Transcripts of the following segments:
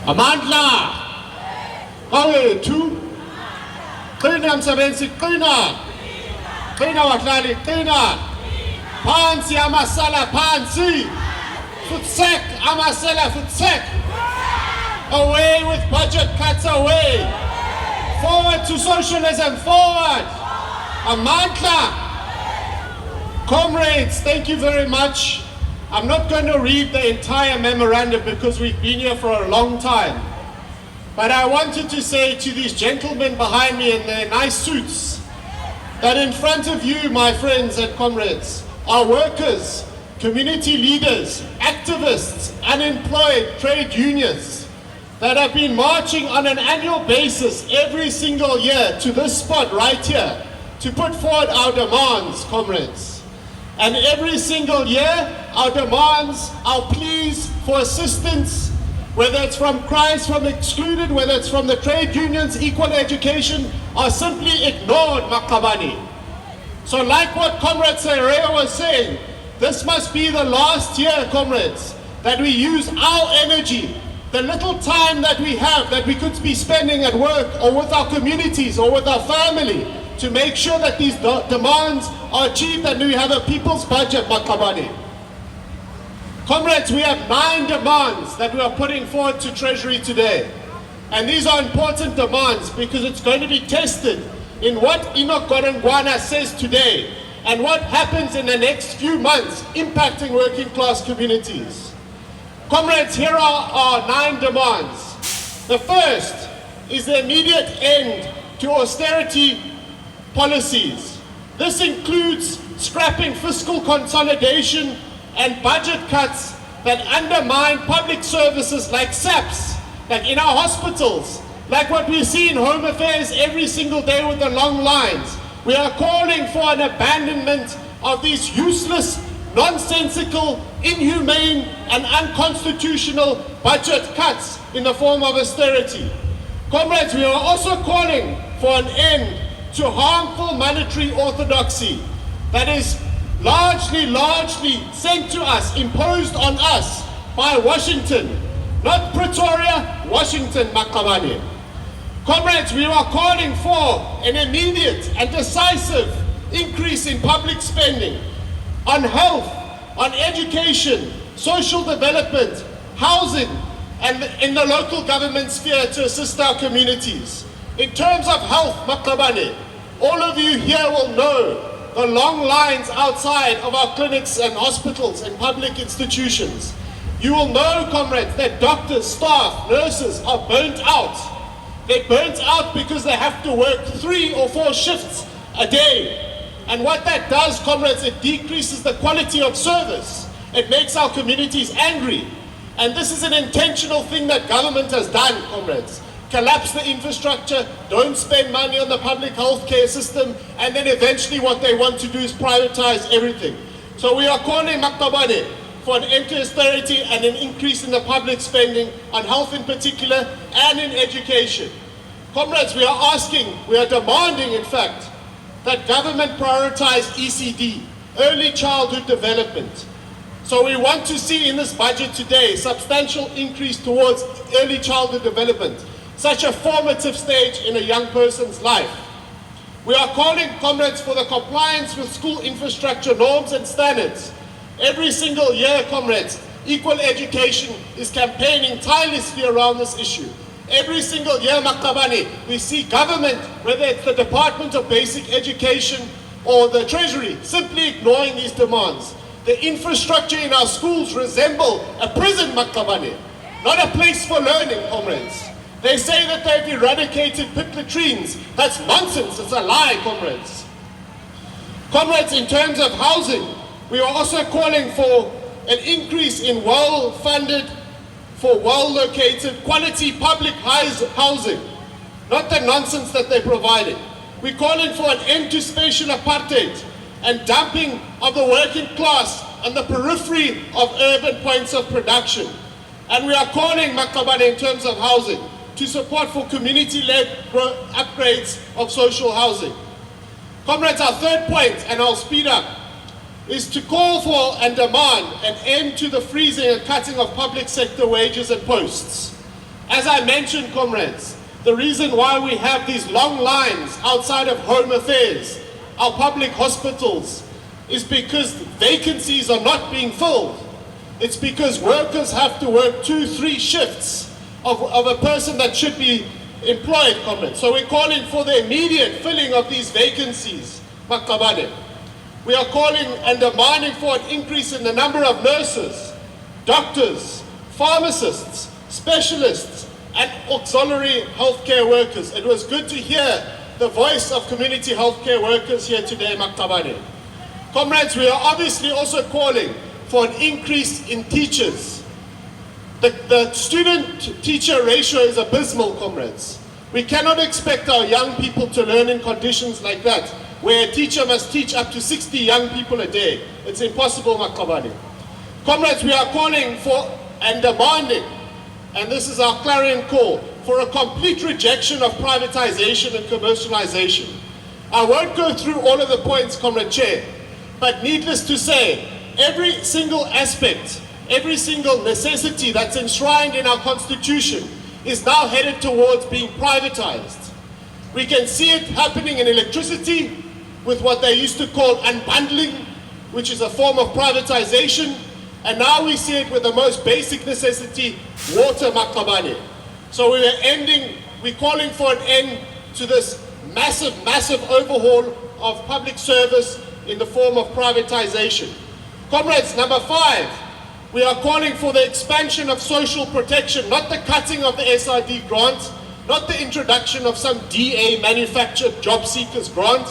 Amandla awethu qina msebenzi qina qina wahlali qina phansi amasala phansi futsek amasala futsek away with budget cuts away forward to socialism forward Amandla. Comrades, thank you very much. I'm not going to read the entire memorandum because we've been here for a long time. But I wanted to say to these gentlemen behind me in their nice suits that in front of you, my friends and comrades, are workers, community leaders, activists, unemployed, trade unions that have been marching on an annual basis every single year to this spot right here to put forward our demands, comrades. And every single year, our demands, our pleas for assistance, whether it's from cries from excluded, whether it's from the trade unions, equal education, are simply ignored, Makabani. So like what Comrade Serea was saying, this must be the last year, comrades, that we use our energy, the little time that we have, that we could be spending at work or with our communities or with our family, to make sure that these demands are achieved and we have a people's budget, Makabani. Comrades, we have 9 demands that we are putting forward to Treasury today. And these are important demands because it's going to be tested in what Enoch Godongwana says today and what happens in the next few months impacting working class communities. Comrades, here are our 9 demands. The first is the immediate end to austerity policies. This includes scrapping fiscal consolidation and budget cuts that undermine public services like SAPs, like in our hospitals, like what we see in Home Affairs every single day with the long lines. We are calling for an abandonment of these useless, nonsensical, inhumane and unconstitutional budget cuts in the form of austerity. Comrades, we are also calling for an end to harmful monetary orthodoxy that is largely sent to us, imposed on us by Washington, not Pretoria, Washington, Makabani. Comrades, we are calling for an immediate and decisive increase in public spending on health, on education, social development, housing, and in the local government sphere to assist our communities. In terms of health, Makabani, all of you here will know the long lines outside of our clinics and hospitals and public institutions. You will know, comrades, that doctors, staff, nurses are burnt out. They're burnt out because they have to work 3 or 4 shifts a day. And what that does, comrades, it decreases the quality of service. It makes our communities angry. And this is an intentional thing that government has done, comrades. Collapse the infrastructure, don't spend money on the public health care system, and then eventually what they want to do is privatize everything. So we are calling Maktabane for an end to austerity and an increase in the public spending on health in particular and in education. Comrades, we are demanding, in fact, that government prioritize ECD, early childhood development. So we want to see in this budget today substantial increase towards early childhood development, such a formative stage in a young person's life. We are calling, comrades, for the compliance with school infrastructure norms and standards. Every single year, comrades, Equal Education is campaigning tirelessly around this issue. Every single year, Makabani, we see government, whether it's the Department of Basic Education or the Treasury, simply ignoring these demands. The infrastructure in our schools resemble a prison, Makabani, not a place for learning, comrades. They say that they've eradicated pit latrines. That's nonsense, it's a lie, comrades. Comrades, in terms of housing, we are also calling for an increase in well-funded, for well-located, quality public housing, not the nonsense that they're providing. We're calling for an end to spatial apartheid and dumping of the working class on the periphery of urban points of production. And we are calling, Makabane, in terms of housing, to support for community-led upgrades of social housing. Comrades, our third point, and I'll speed up, is to call for and demand an end to the freezing and cutting of public sector wages and posts. As I mentioned, comrades, the reason why we have these long lines outside of Home Affairs, our public hospitals, is because vacancies are not being filled. It's because workers have to work 2-3 shifts of a person that should be employed, comrades. So we're calling for the immediate filling of these vacancies, Makabane. We are calling and demanding for an increase in the number of nurses, doctors, pharmacists, specialists, and auxiliary healthcare workers. It was good to hear the voice of community healthcare workers here today, Makabane. Comrades, we are obviously also calling for an increase in teachers. The student-teacher ratio is abysmal, comrades. We cannot expect our young people to learn in conditions like that, where a teacher must teach up to 60 young people a day. It's impossible, Makabane. Comrades, we are calling for and demanding, and this is our clarion call, for a complete rejection of privatization and commercialization. I won't go through all of the points, Comrade Chair, but needless to say, every single aspect, every single necessity that's enshrined in our Constitution is now headed towards being privatized. We can see it happening in electricity with what they used to call unbundling, which is a form of privatization, and now we see it with the most basic necessity, water, Makabane. So we're calling for an end to this massive overhaul of public service in the form of privatization. Comrades, number 5, we are calling for the expansion of social protection, not the cutting of the SRD grant, not the introduction of some DA manufactured job seekers grant.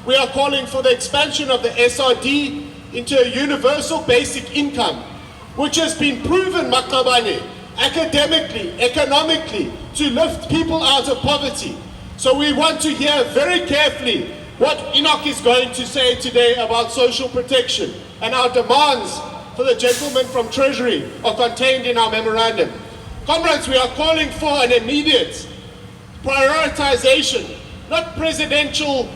We are calling for the expansion of the SRD into a universal basic income, which has been proven, Makabane, academically, economically, to lift people out of poverty. So we want to hear very carefully what Enoch is going to say today about social protection, and our demands for the gentleman from Treasury are contained in our memorandum. Comrades, we are calling for an immediate prioritization, not presidential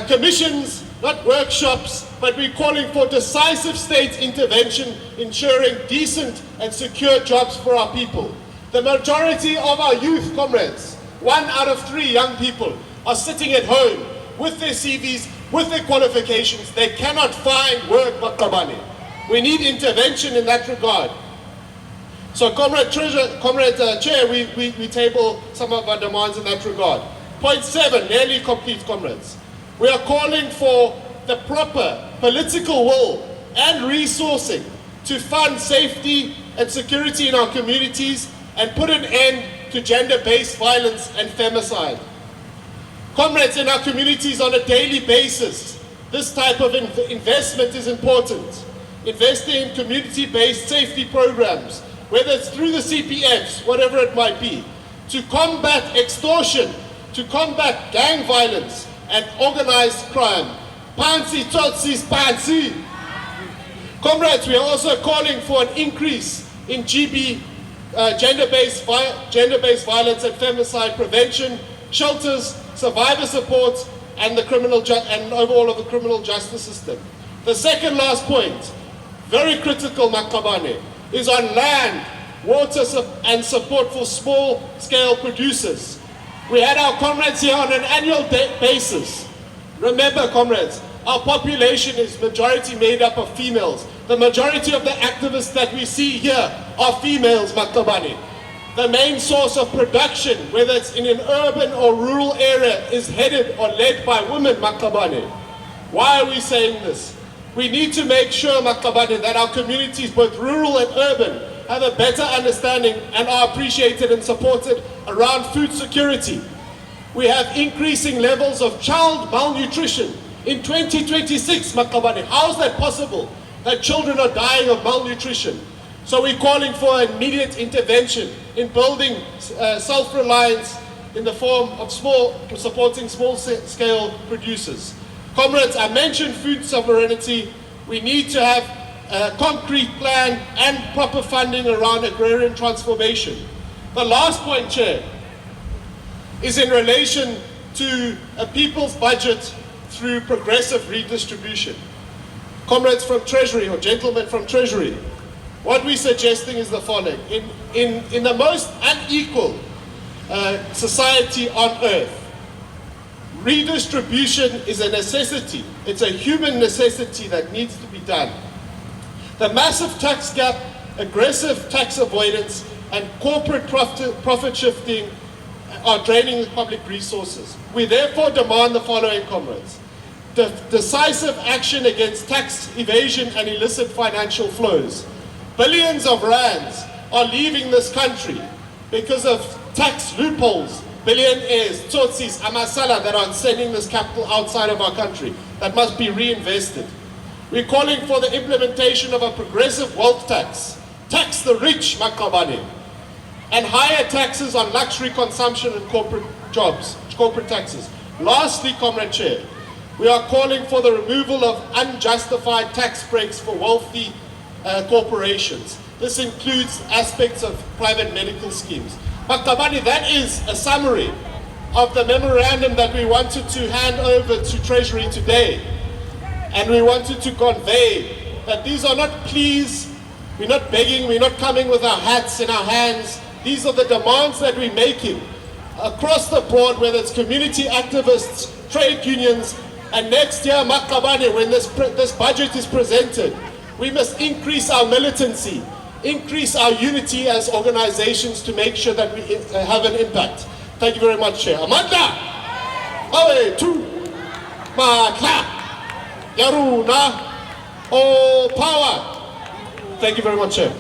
commissions, not workshops, but we're calling for decisive state intervention, ensuring decent and secure jobs for our people. The majority of our youth, comrades, 1 out of 3 young people, are sitting at home with their CVs, with their qualifications. They cannot find work, Makabane. We need intervention in that regard. So, Comrade Chair, we table some of our demands in that regard. Point 7, nearly complete, comrades. We are calling for the proper political will and resourcing to fund safety and security in our communities and put an end to gender-based violence and femicide. Comrades, in our communities on a daily basis, this type of investment is important. Investing in community-based safety programs, whether it's through the CPFs, whatever it might be, to combat extortion, to combat gang violence and organized crime. Pansi, Tsotsis, Pansi. Comrades, we are also calling for an increase in gender-based violence and femicide prevention, shelters, survivor support, and overall of the criminal justice system. The second last point, very critical, Makabane, is on land, water, and support for small-scale producers. We had our comrades here on an annual basis. Remember, comrades, our population is majority made up of females. The majority of the activists that we see here are females, Makabane. The main source of production, whether it's in an urban or rural area, is headed or led by women, Makabane. Why are we saying this? We need to make sure, Makabane, that our communities, both rural and urban, have a better understanding and are appreciated and supported around food security. We have increasing levels of child malnutrition. In 2026, Makabane, how is that possible that children are dying of malnutrition? So we're calling for immediate intervention in building self-reliance in the form of supporting small-scale producers. Comrades, I mentioned food sovereignty. We need to have a concrete plan and proper funding around agrarian transformation. The last point, Chair, is in relation to a people's budget through progressive redistribution. Comrades from Treasury, or gentlemen from Treasury, what we're suggesting is the following. In the most unequal society on earth, redistribution is a necessity. It's a human necessity that needs to be done. The massive tax gap, aggressive tax avoidance, and corporate profit shifting are draining public resources. We therefore demand the following, comrades. Decisive action against tax evasion and illicit financial flows. Billions of rands are leaving this country because of tax loopholes, billionaires, tsotsis, amasala that are sending this capital outside of our country that must be reinvested. We're calling for the implementation of a progressive wealth tax. Tax the rich, Makabane, and higher taxes on luxury consumption and corporate jobs, corporate taxes. Lastly, Comrade Chair, we are calling for the removal of unjustified tax breaks for wealthy corporations. This includes aspects of private medical schemes. Makabane, that is a summary of the memorandum that we wanted to hand over to Treasury today. And we wanted to convey that these are not pleas, we're not begging, we're not coming with our hats in our hands. These are the demands that we're making across the board, whether it's community activists, trade unions, and next year, Makabane, when this budget is presented, we must increase our militancy, increase our unity as organizations to make sure that we have an impact. Thank you very much, Chair. Amanda! Awe, tu, Matla, Yaruna, oh, power. Thank you very much, Chair.